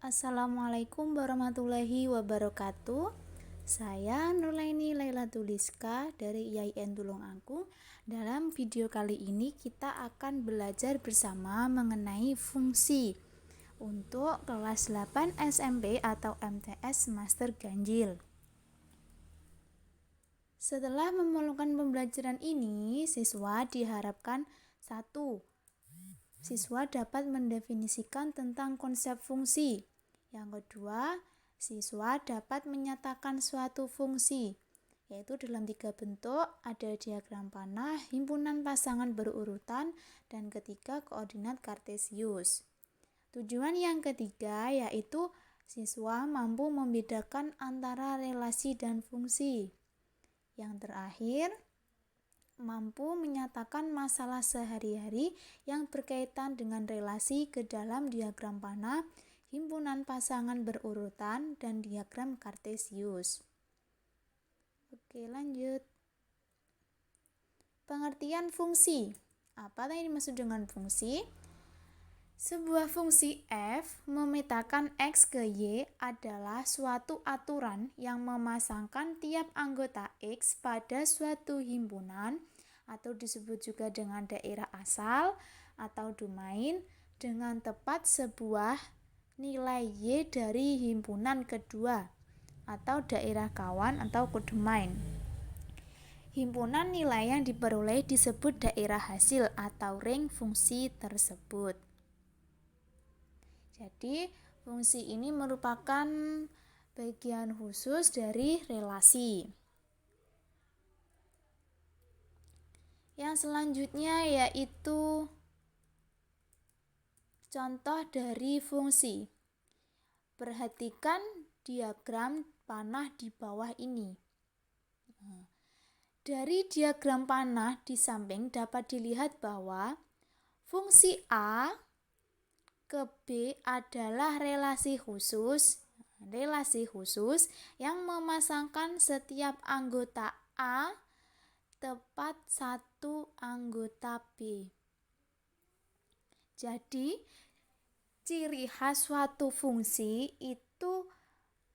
Assalamualaikum warahmatullahi wabarakatuh. Saya Nurlaini Laila Tuliska dari IAIN Tulungagung. Dalam video kali ini kita akan belajar bersama mengenai fungsi untuk kelas 8 SMP atau MTS Master Ganjil. Setelah memulakan pembelajaran ini, siswa diharapkan 1. Siswa dapat mendefinisikan tentang konsep fungsi. Yang kedua, siswa dapat menyatakan suatu fungsi, yaitu dalam 3 bentuk, ada diagram panah, himpunan pasangan berurutan, dan ketiga, koordinat kartesius. Tujuan yang ketiga yaitu siswa mampu membedakan antara relasi dan fungsi. Yang terakhir, mampu menyatakan masalah sehari-hari yang berkaitan dengan relasi ke dalam diagram panah, himpunan pasangan berurutan, dan diagram kartesius. Oke, lanjut. Pengertian fungsi. Apa yang dimaksud dengan fungsi? Sebuah fungsi f memetakan x ke y adalah suatu aturan yang memasangkan tiap anggota x pada suatu himpunan atau disebut juga dengan daerah asal atau domain dengan tepat sebuah nilai y dari himpunan kedua atau daerah kawan atau kodomain. Himpunan nilai yang diperoleh disebut daerah hasil atau ring fungsi tersebut. Jadi, fungsi ini merupakan bagian khusus dari relasi. Yang selanjutnya yaitu contoh dari fungsi. Perhatikan diagram panah di bawah ini. Dari diagram panah di samping dapat dilihat bahwa fungsi A ke B adalah relasi khusus yang memasangkan setiap anggota A tepat satu anggota B. Jadi, ciri khas suatu fungsi itu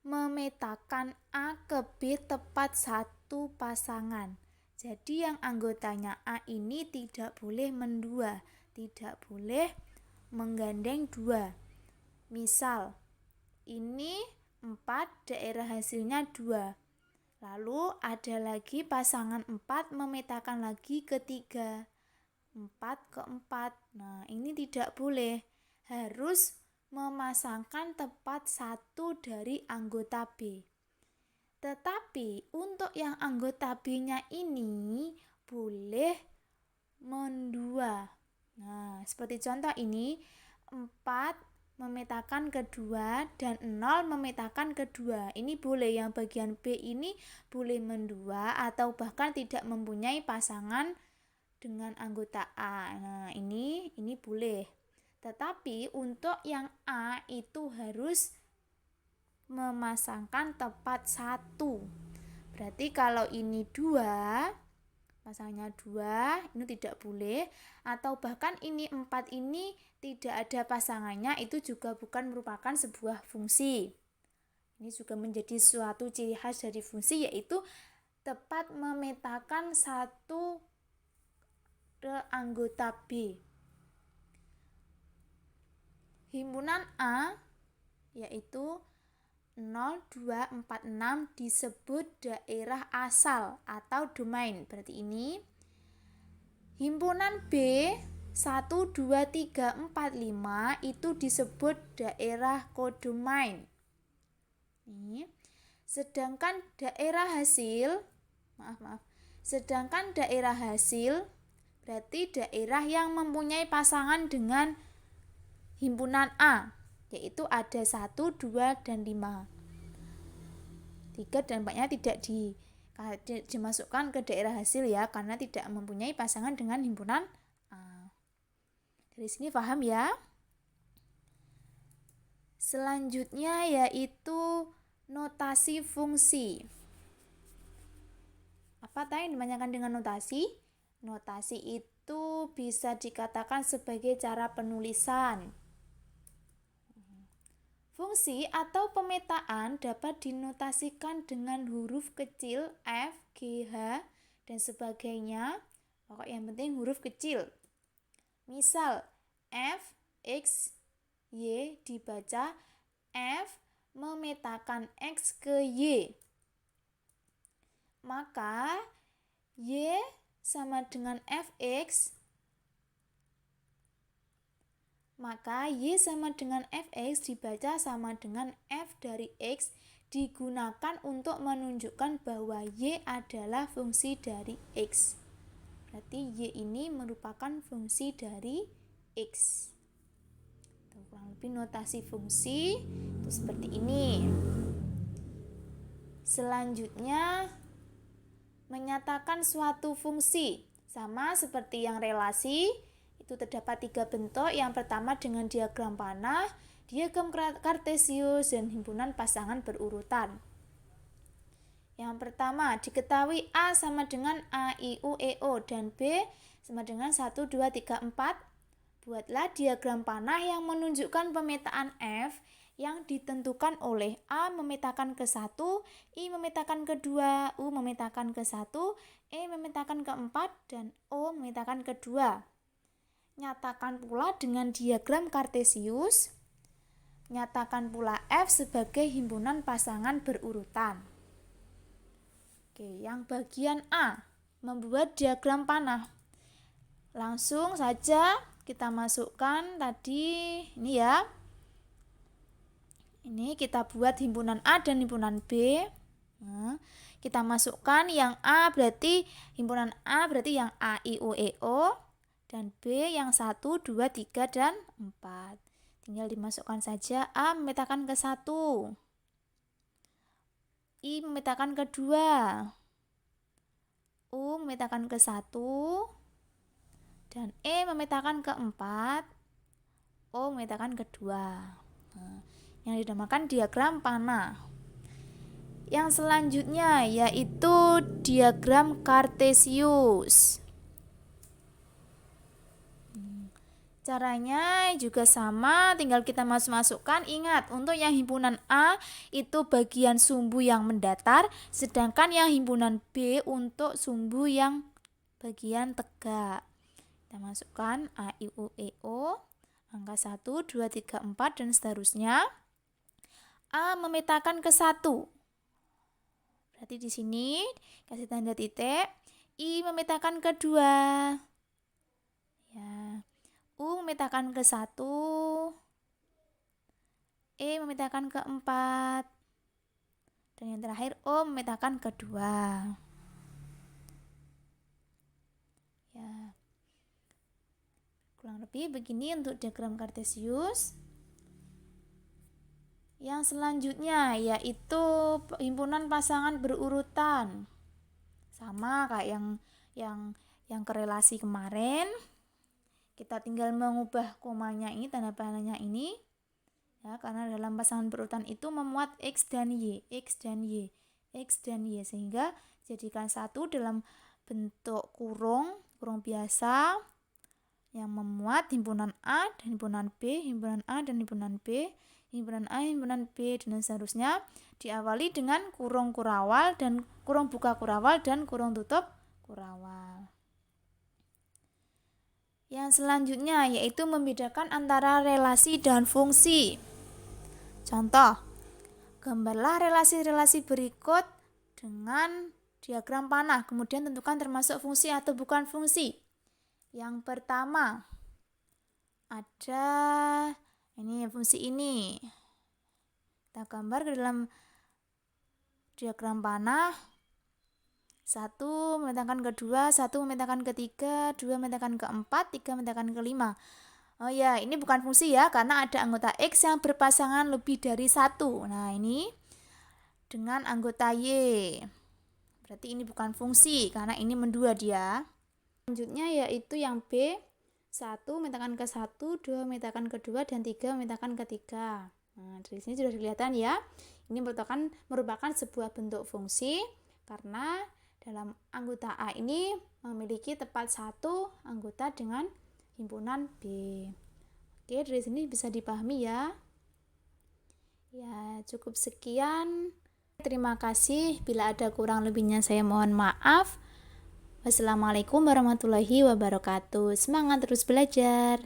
memetakan A ke B tepat satu pasangan. Jadi yang anggotanya A ini tidak boleh mendua, tidak boleh menggandeng dua. Misal, ini 4, daerah hasilnya 2. Lalu ada lagi pasangan 4 memetakan lagi ketiga 4 ke 4. Nah, ini tidak boleh. Harus memasangkan tepat satu dari anggota B. Tetapi untuk yang anggota B-nya ini boleh mendua. Nah, seperti contoh ini 4 memetakan kedua dan 0 memetakan kedua. Ini boleh, yang bagian B ini boleh mendua atau bahkan tidak mempunyai pasangan dengan anggota A. Nah, ini boleh. Tetapi untuk yang A itu harus memasangkan tepat satu. Berarti kalau ini 2, pasangnya 2, ini tidak boleh, atau bahkan ini 4 ini tidak ada pasangannya, itu juga bukan merupakan sebuah fungsi. Ini juga menjadi suatu ciri khas dari fungsi, yaitu tepat memetakan satu anggota B. Himpunan A yaitu 0, 2, 4, 6 disebut daerah asal atau domain. Berarti ini himpunan B 1, 2, 3, 4, 5 itu disebut daerah kodomain. Ini. Sedangkan daerah hasil Sedangkan daerah hasil berarti daerah yang mempunyai pasangan dengan himpunan A, yaitu ada 1, 2, dan 5. 3 dan 4-nya tidak dimasukkan ke daerah hasil ya, karena tidak mempunyai pasangan dengan himpunan A. Dari sini paham ya? Selanjutnya yaitu notasi fungsi. Apa yang dimaksudkan dengan notasi? Notasi itu bisa dikatakan sebagai cara penulisan. Fungsi atau pemetaan dapat dinotasikan dengan huruf kecil F, G, H, dan sebagainya. Pokok yang penting huruf kecil. Misal, F, X, Y dibaca F memetakan X ke Y. Maka, Y sama dengan Fx, maka Y sama dengan Fx dibaca sama dengan F dari X digunakan untuk menunjukkan bahwa Y adalah fungsi dari X. Berarti Y ini merupakan fungsi dari X. Kurang lebih notasi fungsi itu seperti ini. Selanjutnya, menyatakan suatu fungsi. Sama seperti yang relasi, itu terdapat 3 bentuk. Yang pertama dengan diagram panah, diagram kartesius, dan himpunan pasangan berurutan. Yang pertama, diketahui A sama dengan A, I, U, E, O, dan B sama dengan 1, 2, 3, 4. Buatlah diagram panah yang menunjukkan pemetaan F yang ditentukan oleh A memetakan ke 1, I memetakan ke 2, U memetakan ke 1, E memetakan ke 4, dan O memetakan ke 2. Nyatakan pula dengan diagram kartesius. Nyatakan pula F sebagai himpunan pasangan berurutan. Oke, yang bagian A, membuat diagram panah. Langsung saja kita masukkan tadi ini ya. Ini kita buat himpunan A dan himpunan B. Nah, kita masukkan yang A berarti himpunan A berarti yang A, I, U, E, O, dan B yang 1, 2, 3, dan 4. Tinggal dimasukkan saja. A memetakan ke 1, I memetakan ke 2, U memetakan ke 1, dan E memetakan ke 4, O memetakan ke 2. Nah, yang dinamakan diagram panah. Yang selanjutnya yaitu diagram kartesius. Caranya juga sama, tinggal kita masukkan. Ingat, untuk yang himpunan A itu bagian sumbu yang mendatar, sedangkan yang himpunan B untuk sumbu yang bagian tegak. Kita masukkan A, I, U, E, O, angka 1, 2, 3, 4, dan seterusnya. A memetakan ke 1. Berarti di sini kasih tanda titik. I memetakan ke 2. Ya. U memetakan ke 1, E memetakan ke 4, dan yang terakhir O memetakan ke 2. Ya. Kurang lebih begini untuk diagram kartesius. Yang selanjutnya yaitu himpunan pasangan berurutan. Sama kayak yang korelasi kemarin. Kita tinggal mengubah komanya ini, tanda panahnya ini. Ya, karena dalam pasangan berurutan itu memuat X dan Y, X dan Y, X dan Y, sehingga jadikan satu dalam bentuk kurung biasa yang memuat himpunan A dan himpunan B, himpunan A dan himpunan B, himpunan A, himpunan B, dan seterusnya, diawali dengan kurung kurawal dan kurung buka kurawal dan kurung tutup kurawal. Yang selanjutnya yaitu membedakan antara relasi dan fungsi. Contoh, gambarlah relasi-relasi berikut dengan diagram panah, kemudian tentukan termasuk fungsi atau bukan fungsi. Yang pertama, ada ini fungsi ini. Kita gambar ke dalam diagram panah. 1 memetakan ke 2, 1 memetakan ke 3, 2 memetakan ke 4, 3 memetakan ke 5. Oh ya, ini bukan fungsi ya, karena ada anggota X yang berpasangan lebih dari 1. Nah, ini dengan anggota Y. Berarti ini bukan fungsi, karena ini mendua dia. Selanjutnya yaitu yang B. 1 memetakan ke 1, 2 memetakan ke 2, dan 3 memetakan ke 3. Nah, dari sini sudah kelihatan ya. Ini merupakan sebuah bentuk fungsi, karena dalam anggota A ini memiliki tepat satu anggota dengan himpunan B. Oke, dari sini bisa dipahami ya. Ya, cukup sekian. Terima kasih. Bila ada kurang lebihnya saya mohon maaf. Wassalamualaikum warahmatullahi wabarakatuh. Semangat terus belajar.